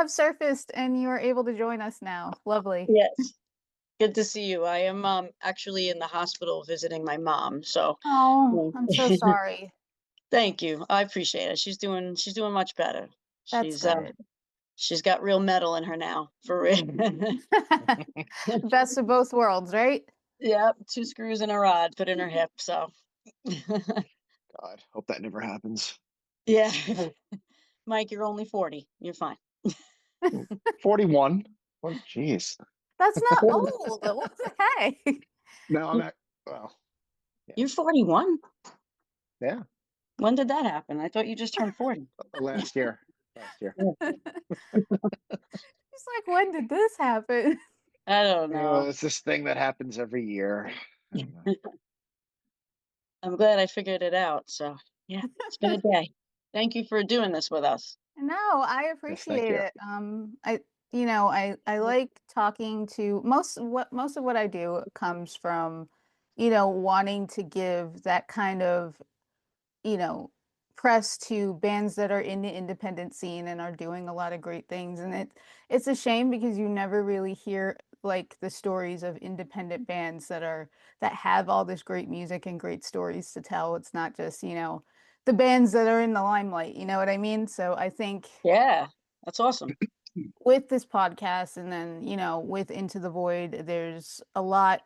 have surfaced and you are able to join us now. Lovely. Yes. Good to see you. I am actually in the hospital visiting my mom. So Oh, I'm so sorry. thank you. I appreciate it. She's doing much better. That's She's good. she's got real metal in her now, for real. Best of both worlds, right? Yep, 2 screws and a rod put in her hip. So God, hope that never happens. yeah. Mike, you're only 40. You're fine. 41. Oh, jeez. That's not old. What the heck? No, I'm not. Well, You're 41? yeah. When did that happen? I thought you just turned 40. Last year. He's like, when did this happen? I don't know. It's this thing that happens every year. I'm glad I figured it out. So yeah, it's been a day. Thank you for doing this with us. No, I Yes, thank appreciate you. it. I like talking to most of what I do comes from, wanting to give that kind of, you know, press to bands that are in the independent scene and are doing a lot of great things. And it's a shame because you never really hear like the stories of independent bands that have all this great music and great stories to tell. It's not just, the bands that are in the limelight, you know what I mean? So I think Yeah, that's awesome. with this podcast and then, with Into the Void, there's a lot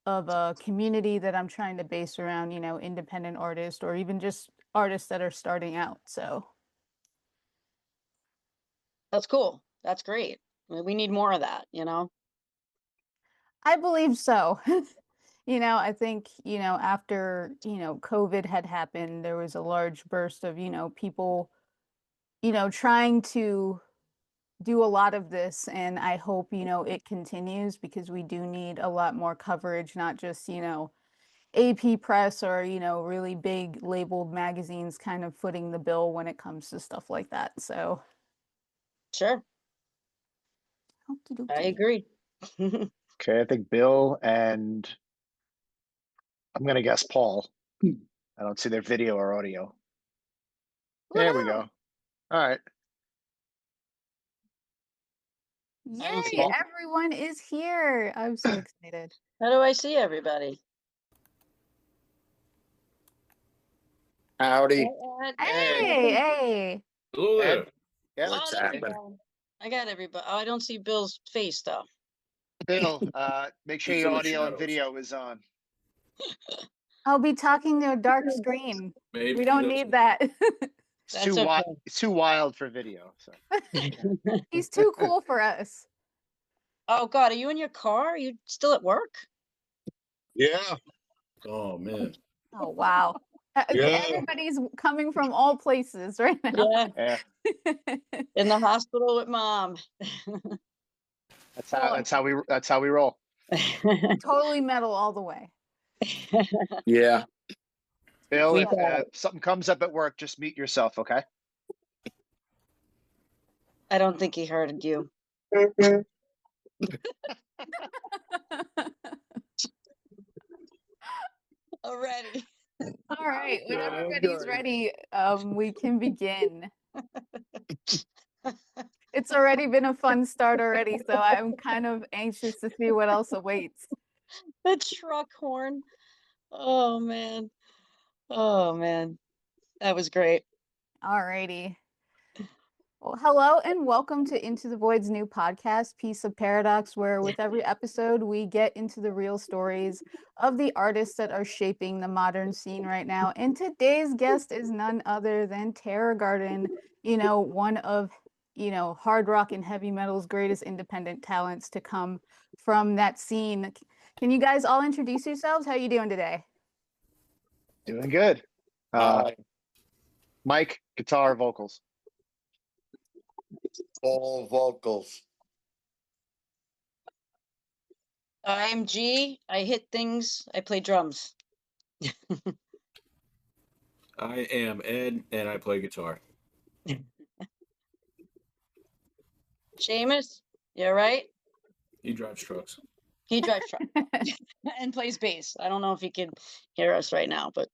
of a community that I'm trying to base around, independent artists or even just artists that are starting out. So That's cool. That's great. We need more of that, you know? I believe so. I think, after, COVID had happened, there was a large burst of, people, trying to do a lot of this. And I hope, it continues because we do need a lot more coverage, not just, AP press or, really big labeled magazines kind of footing the bill when it comes to stuff like that. So, Sure. I agree. Okay, I think Bill and I'm going to guess Paul. I don't see their video or audio. There we go. All right. Yay, everyone is here. I'm so excited. How do I see everybody? Howdy. Hey. Hello there. Ed? Yeah. What's happening? I got everybody. Oh, I don't see Bill's face though. Bill, make sure He's your in the audio and shadows. video is on. I'll be talking to a dark screen. Maybe We don't need that. It's That's too okay. It's too wild for video. So He's too cool for us. Oh God, are you in your car? Are you still at work? Yeah. Oh man. Oh, wow. Yeah. Everybody's coming from all places right now. Yeah, yeah, in the hospital with mom. that's how we roll. Totally metal all the way. Yeah. Bill, We if got it. something comes up at work, just mute yourself, okay? I don't think he heard you. Already. All right, when Yeah, everybody's good. ready, we can begin. It's already been a fun start already, so I'm kind of anxious to see what else awaits. The truck horn. Oh man. Oh man. That was great. All righty. Well, hello and welcome to Into the Void's new podcast, Piece of Paradox, where with every episode we get into the real stories of the artists that are shaping the modern scene right now. And today's guest is none other than Terror Garden, one of, hard rock and heavy metal's greatest independent talents to come from that scene. Can you guys all introduce yourselves? How are you doing today? Doing good. Mike, guitar, vocals. All vocals. I'm G. I hit things. I play drums. I am Ed, and I play guitar. Seamus, you all right? He drives trucks. He drives truck and plays bass. I don't know if he can hear us right now, but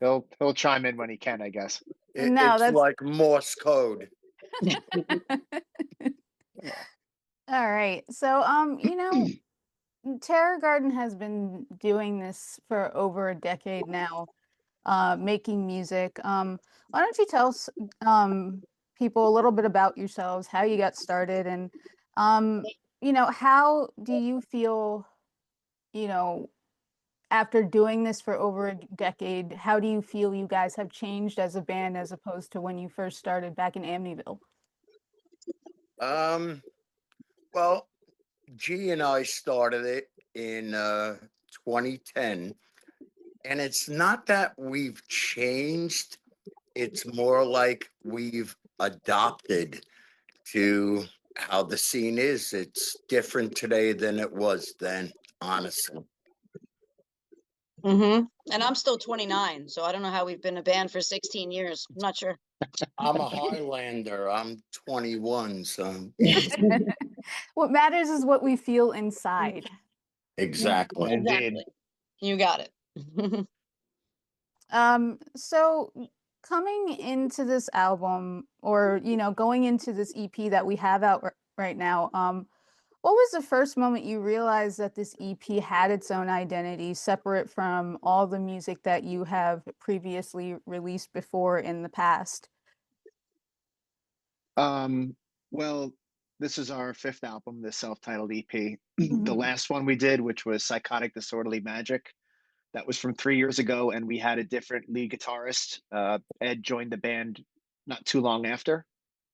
He'll chime in when he can, I guess. No, It's that's- like Morse code. All right. So, Terror Garden has been doing this for over a decade now, making music. Why don't you tell people a little bit about yourselves, how you got started, and um, how do you feel, you know, after doing this for over a decade, how do you feel you guys have changed as a band as opposed to when you first started back in Amityville? Um, well, G and I started it in 2010, and it's not that we've changed, it's more like we've adopted to how the scene is. It's different today than it was then, honestly. And I'm still 29, so I don't know how we've been a band for 16 years. I'm not sure. I'm a Highlander. I'm 21, so What matters is what we feel inside. exactly. Exactly. You got it. So coming into this album or, going into this EP that we have out right now, what was the first moment you realized that this EP had its own identity separate from all the music that you have previously released before in the past? Well, this is our fifth album, the self-titled EP. The Mhm. last one we did, which was Psychotic Disorderly Magic, that was from 3 years ago, and we had a different lead guitarist. Ed joined the band not too long after,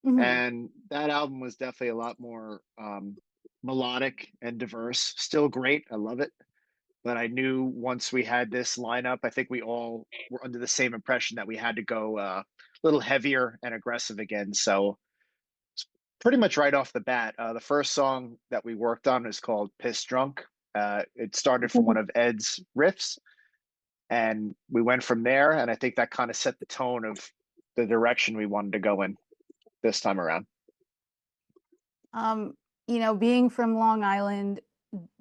Mhm. and that album was definitely a lot more melodic and diverse. Still great, I love it. But I knew once we had this lineup, I think we all were under the same impression that we had to go a little heavier and aggressive again. So pretty much right off the bat, the first song that we worked on is called "Piss Drunk." It started from one of Ed's riffs, and we went from there. And I think that kind of set the tone of the direction we wanted to go in this time around. Um, being from Long Island,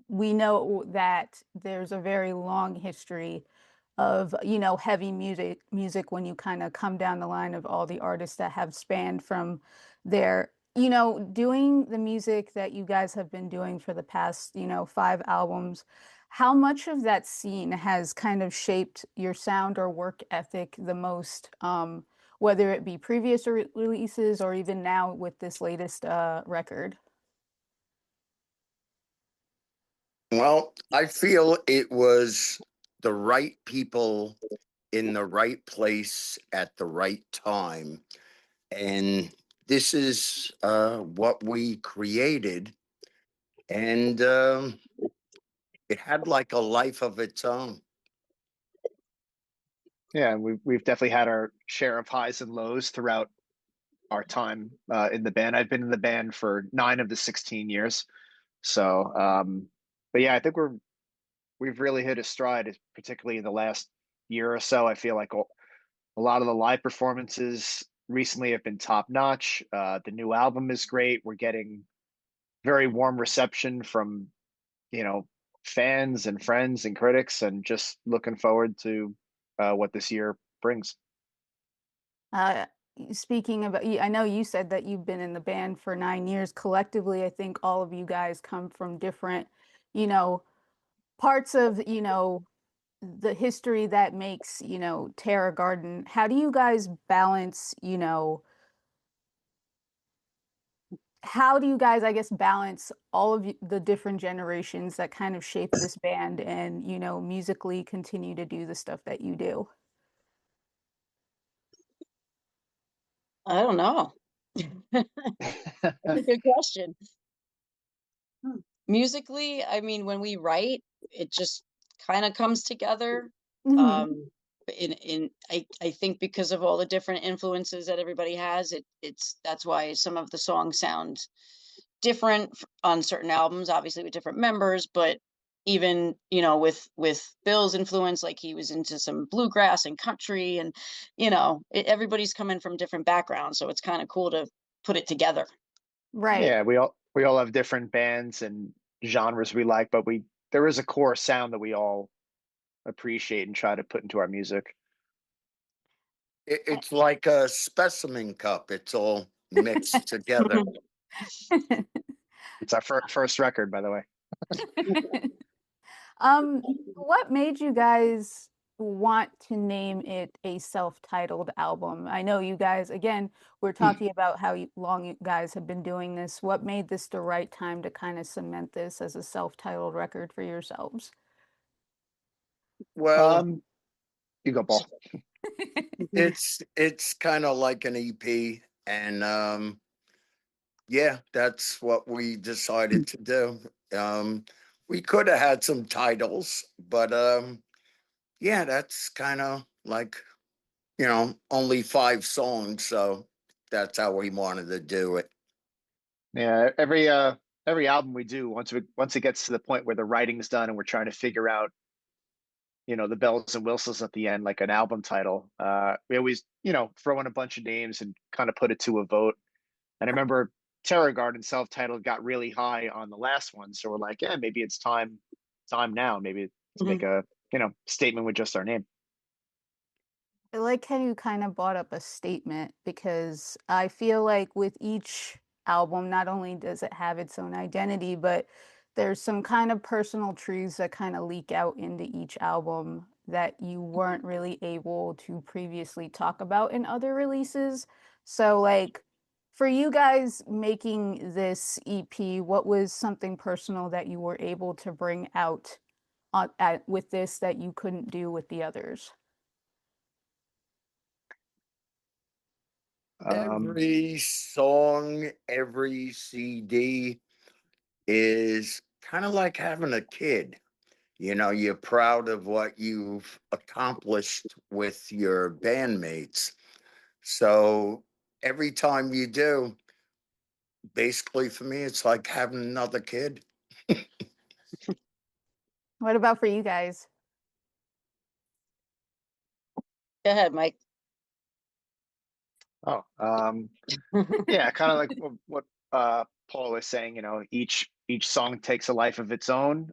we know that there's a very long history of, heavy music when you kind of come down the line of all the artists that have spanned from there. Doing the music that you guys have been doing for the past, 5 albums, how much of that scene has kind of shaped your sound or work ethic the most, whether it be previous releases or even now with this latest record? Well, I feel it was the right people in the right place at the right time. And this is what we created. And it had like a life of its own. Yeah, we've definitely had our share of highs and lows throughout our time in the band. I've been in the band for 9 of the 16 years. So, but yeah, I think we've really hit a stride, particularly in the last year or so. I feel like a lot of the live performances recently have been top notch. The new album is great. We're getting very warm reception from, you know, fans and friends and critics, and just looking forward to what this year brings. Uh, Speaking about, I know you said that you've been in the band for 9 years. Collectively, I think all of you guys come from different, you know, parts of, the history that makes, Terra Garden. How do you guys balance, how do you guys, I guess, balance all of the different generations that kind of shape this band and, musically continue to do the stuff that you do? I don't know. That's a good question. Musically, I mean, when we write, it just kind of comes together. Hmm. I think because of all the different influences that everybody has, it's that's why some of the songs sound different on certain albums, obviously with different members, but even, with Bill's influence, like he was into some bluegrass and country, and everybody's coming from different backgrounds, so it's kind of cool to put it together. Right. Yeah, we all have different bands and genres we like, but we there is a core sound that we all appreciate and try to put into our music. It's like a specimen cup. It's all mixed together. It's our first record, by the way. What made you guys want to name it a self-titled album? I know you guys, again, we're talking about how long you guys have been doing this. What made this the right time to kind of cement this as a self-titled record for yourselves? Well, You go, Paul. it's kind of like an EP, and yeah, that's what we decided to do. We could have had some titles, but yeah, that's kind of like, only 5 songs, so that's how we wanted to do it. Yeah, every album we do, once it gets to the point where the writing's done and we're trying to figure out, the bells and whistles at the end, like an album title, we always, throw in a bunch of names and kind of put it to a vote. And I remember Terror Garden self-titled got really high on the last one, so we're like, yeah, maybe it's time now, maybe to make a statement with just our name. I like how you kind of brought up a statement because I feel like with each album, not only does it have its own identity, but there's some kind of personal truths that kind of leak out into each album that you weren't really able to previously talk about in other releases. So, like, for you guys making this EP, what was something personal that you were able to bring out with this that you couldn't do with the others? Every song, every CD is kind of like having a kid. You're proud of what you've accomplished with your bandmates. So every time you do, basically for me, it's like having another kid. What about for you guys? Go ahead, Mike. Oh, yeah, kind of like what Paul was saying. Each song takes a life of its own.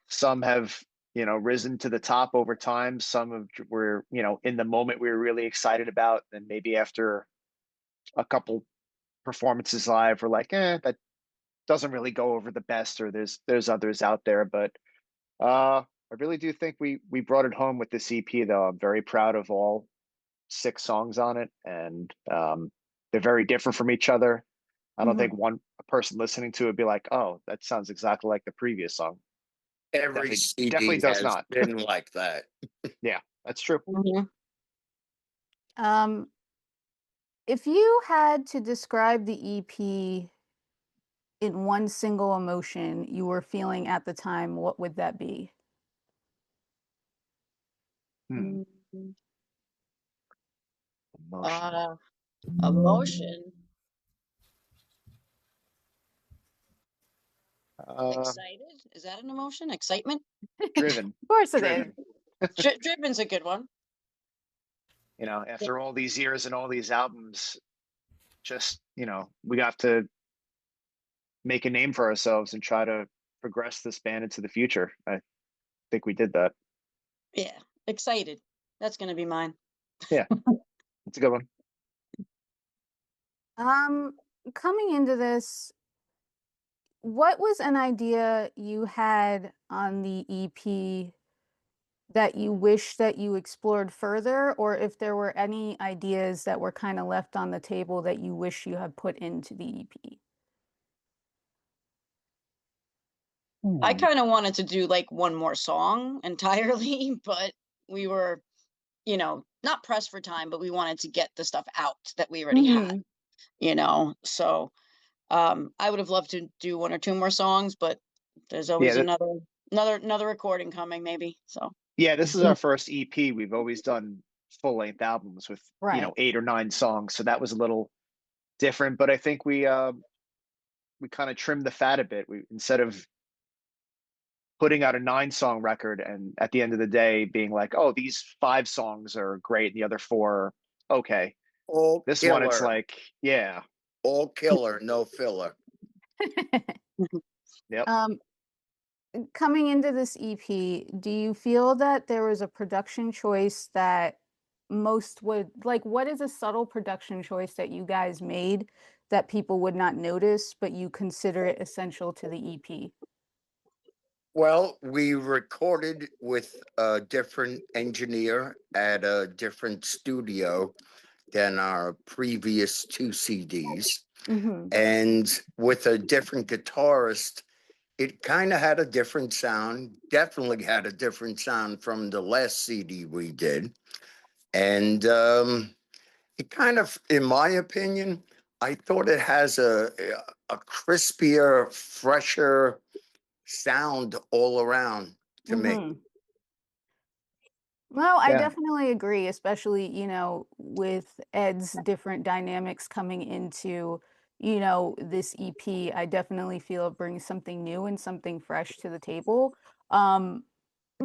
Some have risen to the top over time. Some were in the moment we were really excited about, and maybe after a couple performances live, we're like, that doesn't really go over the best, or there's others out there. But I really do think we brought it home with this EP, though. I'm very proud of all 6 songs on it, and they're very different from each other. I don't think a person listening to it would be like, "Oh, that sounds exactly like the previous song." Every Definitely CD does has not. been like that. Yeah, that's true. Mhm. Um, if you had to describe the EP in one single emotion you were feeling at the time, what would that be? Hmm. Mhm. Emotion. Emotion. Uh, Excited? Is that an emotion? Excitement? driven. Of course it is. Driven. Driven's a good one. After all these years and all these albums, just we got to make a name for ourselves and try to progress this band into the future. I think we did that. Yeah, excited. That's gonna be mine. Yeah, that's a good one. Um, Coming into this, what was an idea you had on the EP that you wish that you explored further, or if there were any ideas that were kind of left on the table that you wish you had put into the EP? I Hmm. kind of wanted to do like one more song entirely, but we were, not pressed for time, but we wanted to get the stuff out that we already had, Mhm. So I would have loved to do 1 or 2 more songs, but there's Yeah, always another recording coming maybe. So yeah. This is our first EP. We've always done full-length albums with Right. 8 or 9 songs, so that was a little different. But I think we kind of trimmed the fat a bit. We Instead of putting out a 9-song record and at the end of the day being like, oh, these 5 songs are great and the other 4 are okay. All This one, it's killer, like, yeah, all killer, no filler. yep. Um, Coming into this EP, do you feel that there was a production choice that most would like, what is a subtle production choice that you guys made that people would not notice, but you consider it essential to the EP? Well, we recorded with a different engineer at a different studio than our previous two CDs. Mm-hmm. And with a different guitarist, it kind of had a different sound, definitely had a different sound from the last CD we did. And it kind of, in my opinion, I thought it has a crispier, fresher sound all around to me. Mm-hmm. Well, I Yeah. definitely agree, especially, with Ed's different dynamics coming into, this EP. I definitely feel it brings something new and something fresh to the table. Um,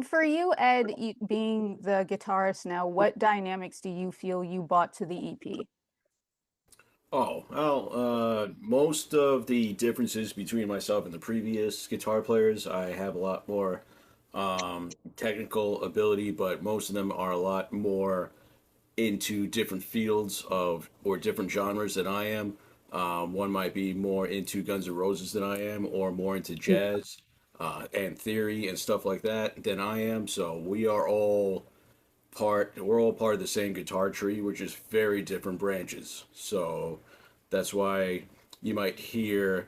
for you, Ed, being the guitarist now, what dynamics do you feel you brought to the EP? Oh, well, most of the differences between myself and the previous guitar players, I have a lot more technical ability, but most of them are a lot more into different fields of or different genres than I am. One might be more into Guns N' Roses than I am, or more into jazz and theory and stuff like that than I am. So we're all part of the same guitar tree, which is very different branches. So that's why you might hear,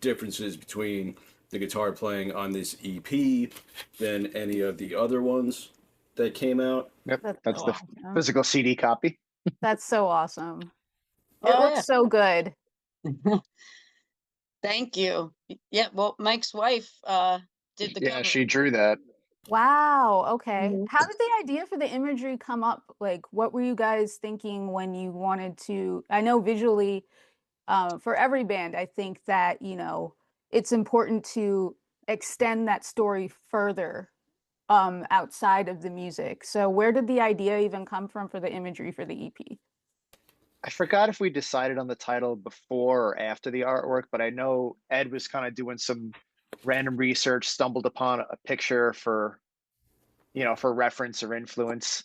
differences between the guitar playing on this EP than any of the other ones that came out. Yep. That's so That's the awesome. physical CD copy. That's so awesome. It Oh looks so good. yeah. Thank you. Yeah, well, Mike's wife did the Yeah, cover. she drew that. Wow, okay. Mhm. How did the idea for the imagery come up? Like, what were you guys thinking when you wanted to? I know visually, for every band, I think that, it's important to extend that story further, outside of the music. So where did the idea even come from for the imagery for the EP? I forgot if we decided on the title before or after the artwork, but I know Ed was kind of doing some random research, stumbled upon a picture for reference or influence.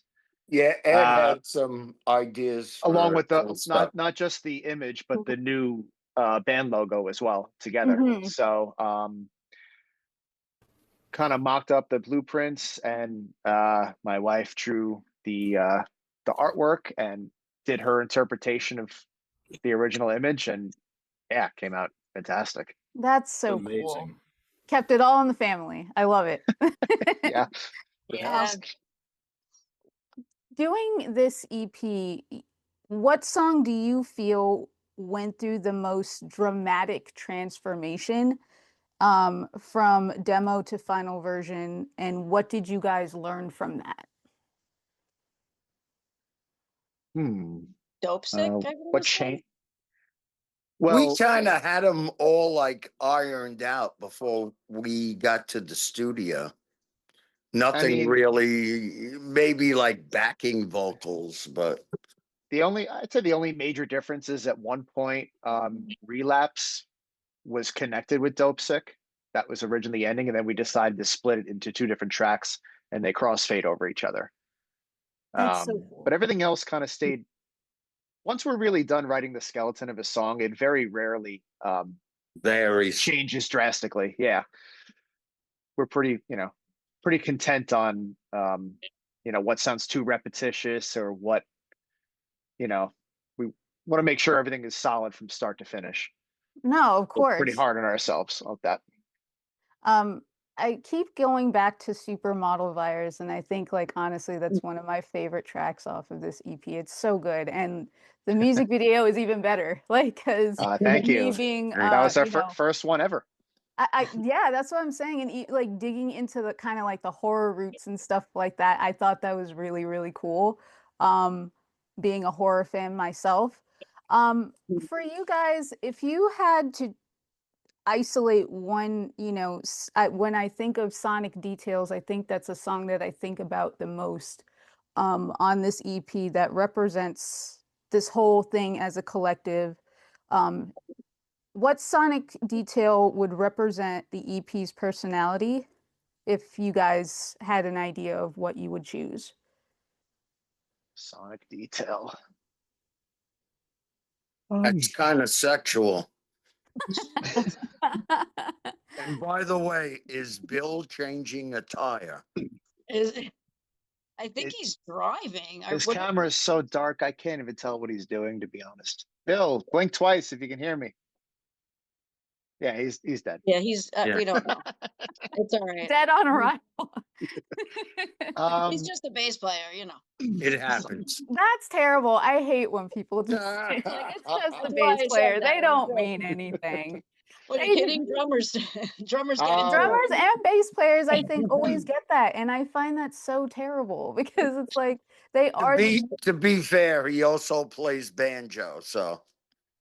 Yeah, Ed Uh, had some ideas Along for with the cool stuff. not just the image, but the new band logo as well together. Mm-hmm. So kind of mocked up the blueprints, and my wife drew the artwork and did her interpretation of the original image, and yeah, came out fantastic. That's It's so cool. amazing. Kept it all in the family. I love it. Yeah, it Yeah. was. Doing this EP, what song do you feel went through the most dramatic transformation, from demo to final version, and what did you guys learn from that? Hmm. Dope sick, I What want to say. changed? We Well, kind of had them all like ironed out before we got to the studio. I Nothing mean, really, maybe like backing vocals, but I'd say the only major difference is at one point, Relapse was connected with Dope Sick. That was originally ending, and then we decided to split it into two different tracks, and they crossfade over each other. That's so But cool. everything else kind of stayed. Once we're really done writing the skeleton of a song, it very rarely varies. changes drastically. Yeah, we're pretty content on what sounds too repetitious or what you know we want to make sure everything is solid from start to finish. No, of We're pretty course. hard on ourselves on that. Um, I keep going back to Supermodel Virus, and I think, like, honestly, that's one of my favorite tracks off of this EP. It's so good, and the music video is even better. Like, because Thank me you. being, That was our first one ever. yeah, that's what I'm saying. And like digging into the kind of like the horror roots and stuff like that, I thought that was really, really cool. Um, being a horror fan myself. For you guys, if you had to isolate one, when I think of Sonic Details, I think that's a song that I think about the most, on this EP that represents this whole thing as a collective. Um, what sonic detail would represent the EP's personality if you guys had an idea of what you would choose? Sonic detail. That's kind of sexual. And by the way, is Bill changing a tire? Is I think It, he's driving. his What? camera is so dark, I can't even tell what he's doing, to be honest. Bill, blink twice if you can hear me. Yeah, he's dead. Yeah, he's. Yeah. We don't know. It's all right. Dead on arrival. He's Um, just a bass player, you know. It happens. That's terrible. I hate when people do like it's just the That's why bass I said player. that. They don't mean anything. What are you They kidding? Drummers, drummers get into um, drummers and bass players, I think, always get that, and I find that so terrible because it's like they To are. be fair, he also plays banjo, so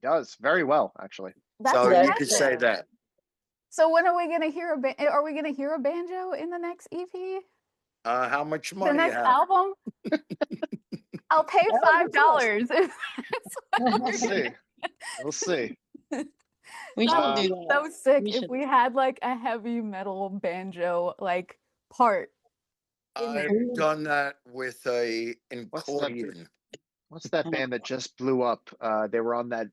does very well, actually. That's you That's could impressive. say that. So when are we gonna hear are we gonna hear a banjo in the next EP? How much The money you next have? album? I'll pay $5. We'll see. We'll see. We should Uh, do That'd be that. so sick We if should. we had like a heavy metal banjo like part in there. I've done that with a What's that? accordion. What's that band that just blew up? They were on that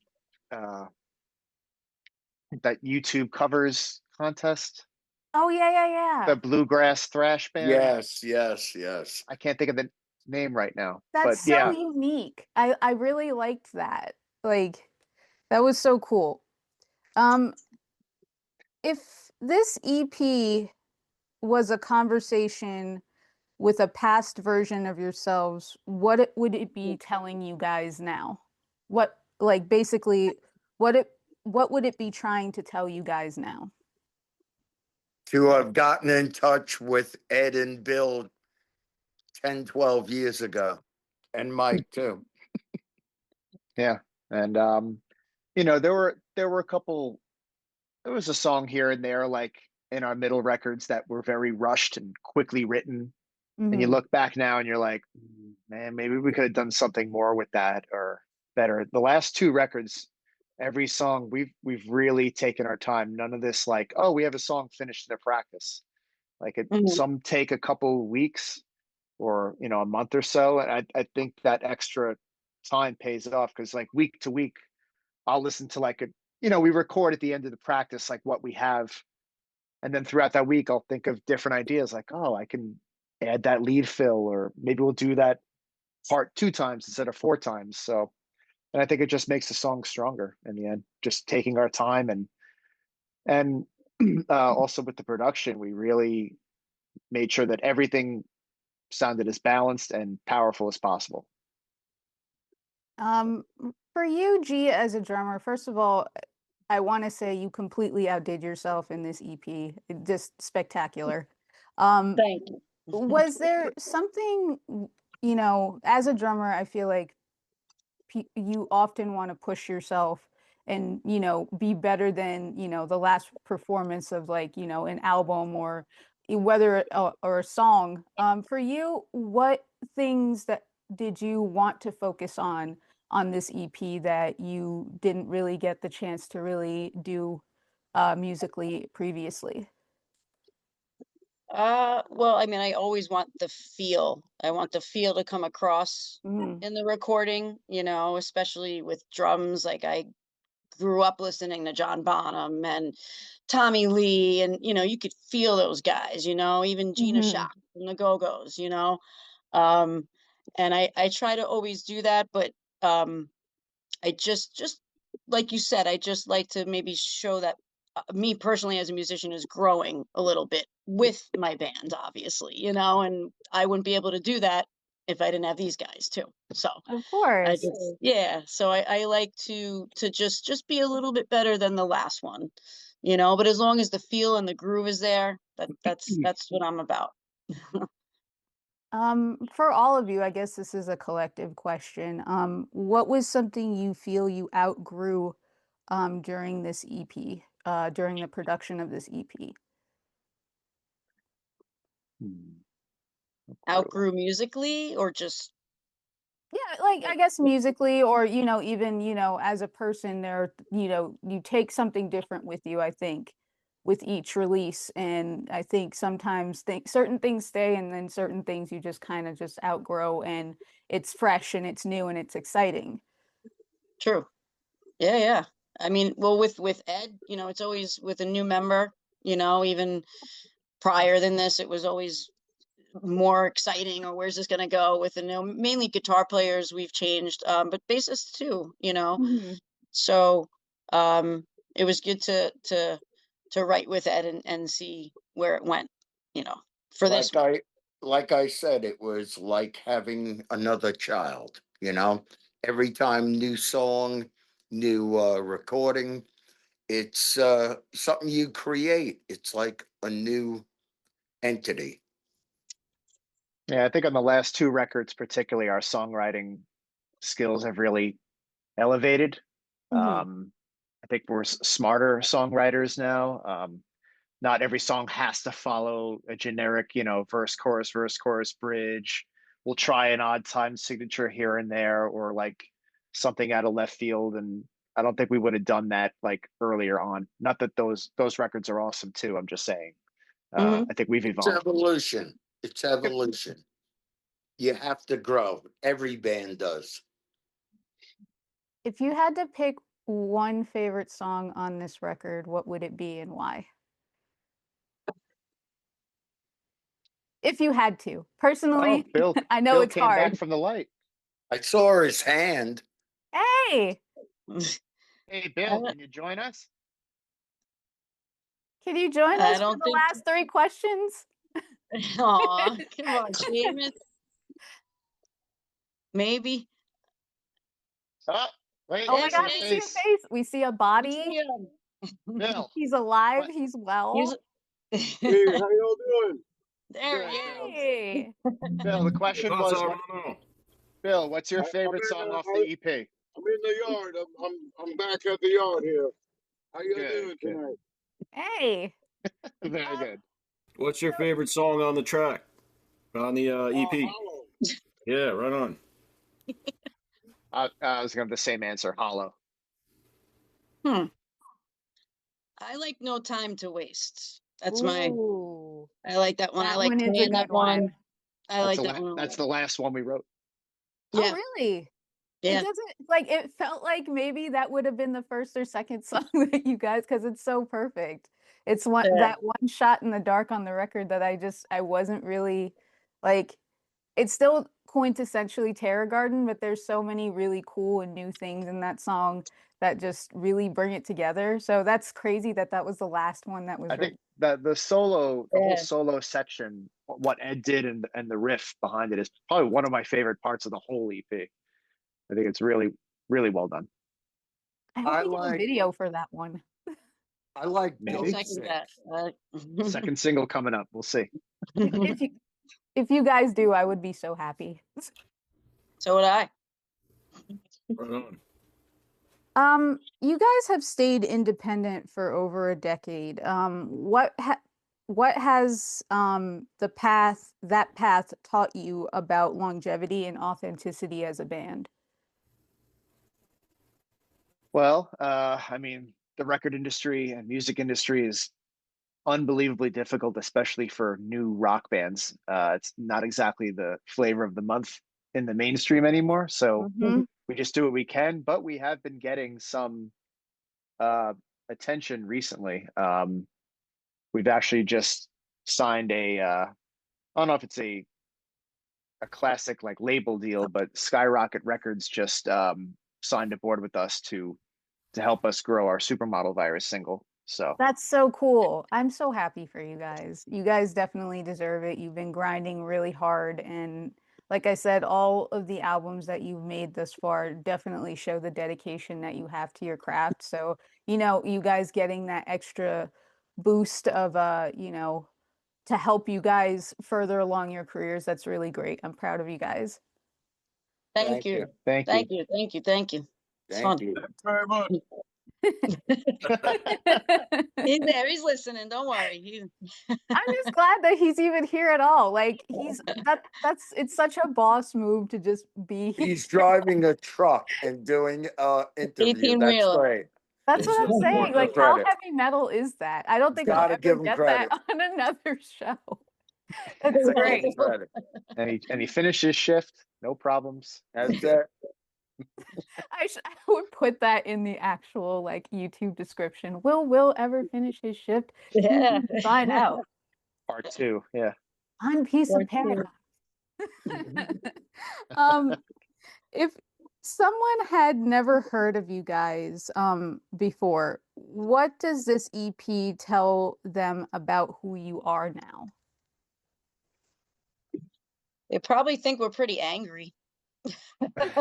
YouTube covers contest. Oh yeah. The bluegrass thrash band. Yes. I can't think of the name right now, but That's so yeah, unique. I really liked that. Like that was so cool. If this EP was a conversation with a past version of yourselves, would it be telling you guys now? What like basically what would it be trying to tell you guys now? To have gotten in touch with Ed and Bill 10, 12 years ago, and Mike too. yeah, and there were a couple. There was a song here and there, like in our middle records, that were very rushed and quickly written. And you Mhm. look back now and you're like, man, maybe we could have done something more with that or better. The last two records, every song we've really taken our time. None of this like, oh, we have a song finished in a practice. Like Mhm. some take a couple weeks or a month or so. And I think that extra time pays off because like week to week, I'll listen to like we record at the end of the practice like what we have, and then throughout that week I'll think of different ideas like, oh, I can add that lead fill, or maybe we'll do that part 2 times instead of 4 times. So, and I think it just makes the song stronger in the end, just taking our time. And also with the production, we really made sure that everything sounded as balanced and powerful as possible. For you, G, as a drummer, first of all, I want to say you completely outdid yourself in this EP. Just spectacular. Thank you. Was there something, as a drummer, I feel like you often want to push yourself and, be better than, the last performance of like, an album or whether or a song. For you, what things that did you want to focus on this EP that you didn't really get the chance to really do musically previously? Well, I mean, I always want the feel. I want the feel to come across Mm. in the recording, especially with drums. Like I grew up listening to John Bonham and Tommy Lee, and you could feel those guys, even Gina Mhm. Shock from the Go-Go's, Um, and I try to always do that, but I just like you said, I just like to maybe show that me personally as a musician is growing a little bit with my band, obviously, and I wouldn't be able to do that if I didn't have these guys too. So Of I course. just yeah, so I like to just be a little bit better than the last one, but as long as the feel and the groove is there, that's what I'm about. For all of you, I guess this is a collective question. What was something you feel you outgrew during this EP, during the production of this EP? Outgrew musically or just Yeah, like I guess musically or even, as a person there, you take something different with you, I think, with each release. And I think sometimes certain things stay, and then certain things you just kind of just outgrow, and it's fresh and it's new and it's exciting. True. Yeah. I mean, well, with Ed, you know, it's always with a new member, you know, even prior than this, it was always more exciting, or where's this going to go with the new, mainly guitar players we've changed, but bassists too, you know. So it was good to write with Ed and see where it went, you know, for this one. Like I said, it was like having another child, you know. Every time new song, new recording, it's something you create. It's like a new entity. Yeah, I think on the last two records, particularly, our songwriting skills have really elevated. I think we're smarter songwriters now. Not every song has to follow a generic, you know, verse, chorus, bridge. We'll try an odd time signature here and there, or like something out of left field. And I don't think we would have done that like earlier on. Not that those records are awesome too. I'm just saying. I think we've It's evolved. evolution. It's evolution. You have to grow. Every band does. If you had to pick one favorite song on this record, what would it be and why? If you had to. Personally, Oh, Bill, I know Bill it's came back hard. from the light. I saw his hand. Hey, Hey, Bill, can you join us? can you join I us for don't the think. last 3 questions? Aw, come on, Seamus. Maybe. Oh, wait, Oh I my There's see God, a we see a face. face. We see a body. Bill, He's alive. what? He's well. He's Hey, how y'all doing? there. Good, He Bill. is. Hey. Bill, the question was, what? No. Bill, what's your I'm favorite in, song off the EP? I'm in the yard. I'm back at the yard here. How y'all Good, doing good. tonight? Hey. Very good. What's your favorite song on the track? On the EP? Hollow. Yeah, right on. I was going to have the same answer, Hollow. I like No Time to Waste. That's Ooh. I like that one. I That like one is a playing that good one. I like that one a That's lot. the last one we wrote. Yeah. Oh, really? Yeah. It doesn't, like, it felt like maybe that would have been the first or second song that you guys, because it's so perfect. It's that one shot in the dark on the record that I wasn't really like. It's still quintessentially Terror Garden, but there's so many really cool and new things in that song that just really bring it together. So that's crazy that was the last one that was I think written. the whole Yeah. solo section, what Ed did and the riff behind it is probably one of my favorite parts of the whole EP. I think it's really, really well done. I hope I we get a like video for that one. I like I Maybe. second Dopesick. that. Second single coming up. We'll see. If you guys do, I would be so happy. So would I. Right on. You guys have stayed independent for over a decade. What has that path taught you about longevity and authenticity as a band? Well, I mean, the record industry and music industry is unbelievably difficult, especially for new rock bands. It's not exactly the flavor of the month in the mainstream anymore. So we just do what we can, but we have been getting some attention recently. We've actually just signed I don't know if it's a classic like label deal, but Skyrocket Records just signed aboard with us to help us grow our Supermodel Virus single. So That's so cool. I'm so happy for you guys. You guys definitely deserve it. You've been grinding really hard. And like I said, all of the albums that you've made thus far definitely show the dedication that you have to your craft. So, you guys getting that extra boost of, to help you guys further along your careers, that's really great. I'm proud of you guys. Thank you. thank you. Thank you. It's fun. Thank you. Very much. He's there. He's listening. Don't worry. I'm just glad that he's even here at all. Like it's such a boss move to just be here. He's driving a truck and doing interview. 18 That's wheeler. great. That's what I'm saying. More Like, how credit. heavy metal is that? I don't think we'll Gotta ever give him get that credit. on another show. That's Give him great. credit. And he finished his shift, no problems. That's it. I would put that in the actual like YouTube description. Will Will ever finish his shift? Yeah. Find out Part two, yeah. on Piece of Part two. Paradox. um, if someone had never heard of you guys before, what does this EP tell them about who you are now? They probably think we're pretty angry. But,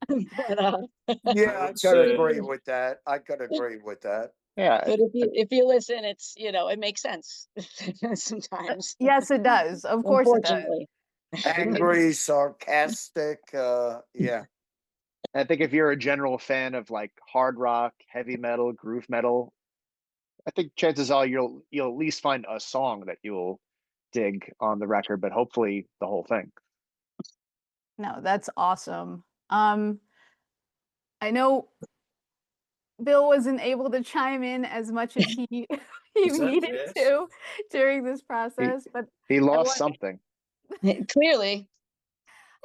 Yeah, I would could say- agree with that. I could agree with that. Yeah, but if you listen, it's it makes sense sometimes. Yes, it does. Of course it does. Unfortunately. Angry, sarcastic. Yeah. I think if you're a general fan of like hard rock, heavy metal, groove metal, I think chances are you'll at least find a song that you'll dig on the record, but hopefully the whole thing. No, that's awesome. I know Bill wasn't able to chime in as much as he Is that needed yes? to during this process, but He I lost want- something. Clearly.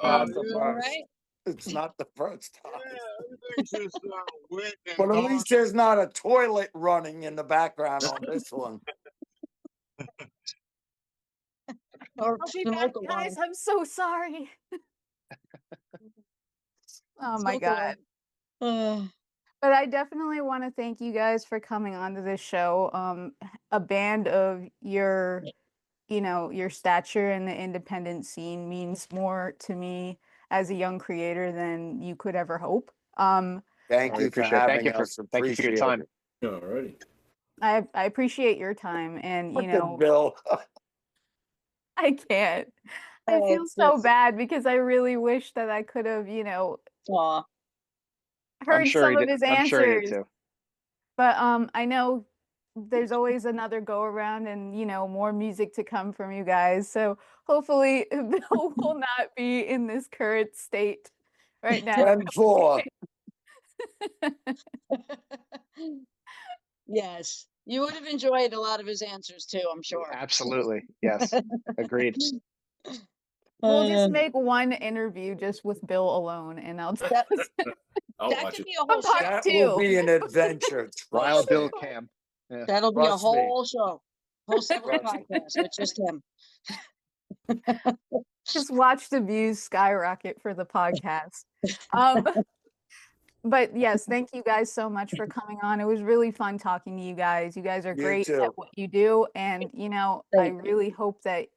Not yeah, the All first. right. It's not the first yeah, time. everything's just wet and But at hard. least there's not a toilet running in the background on this one. Or I'll be smoke back, alarm. guys. I'm so sorry. Oh my Smoke God. alarm. But I definitely want to thank you guys for coming onto this show. A band of your, your stature in the independent scene means more to me as a young creator than you could ever hope. Thank We you for appreciate it. having us. Thank you for your Appreciate time. it. Alrighty. I appreciate your time, and Look at Bill. I can't. I feel It's so just- bad because I really wish that I could have, Aw. heard sure some he of did. his I'm sure he did answers. too. But I know there's always another go around and more music to come from you guys. So hopefully Bill will not be in this current state right now. 10-4. Yes. You would have enjoyed a lot of his answers too, I'm sure. Absolutely. Yes. Agreed. We'll just Uh, make one interview just with Bill alone, and I'll just that I'll that watch could it. be a whole part show. That two. will be an adventure. Wild Trust Bill me. Cam. Yeah. That'll be a Trust me. whole show. Whole separate Trust podcast with just him. Just watch the views skyrocket for the podcast. But yes, thank you guys so much for coming on. It was really fun talking to you guys. You guys are You great too. at what you do. And, I Thank you. really hope that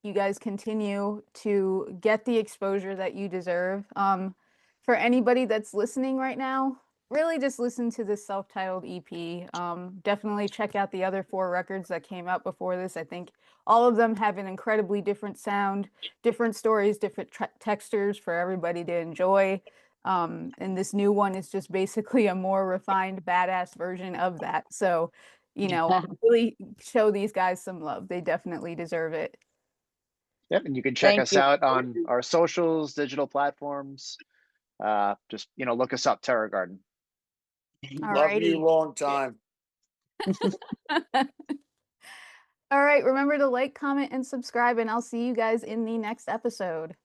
you guys continue to get the exposure that you deserve. For anybody that's listening right now, really just listen to this self-titled EP. Definitely check out the other 4 records that came out before this. I think all of them have an incredibly different sound, different stories, different textures for everybody to enjoy. And this new one is just basically a more refined, badass version of that. So, really show these guys some love. They definitely deserve it. Yep. And you can check Thank us you. out on our socials, digital platforms. Just look us up, Terror Garden. Love you Alrighty. long time. All right. Remember to like, comment, and subscribe, and I'll see you guys in the next episode.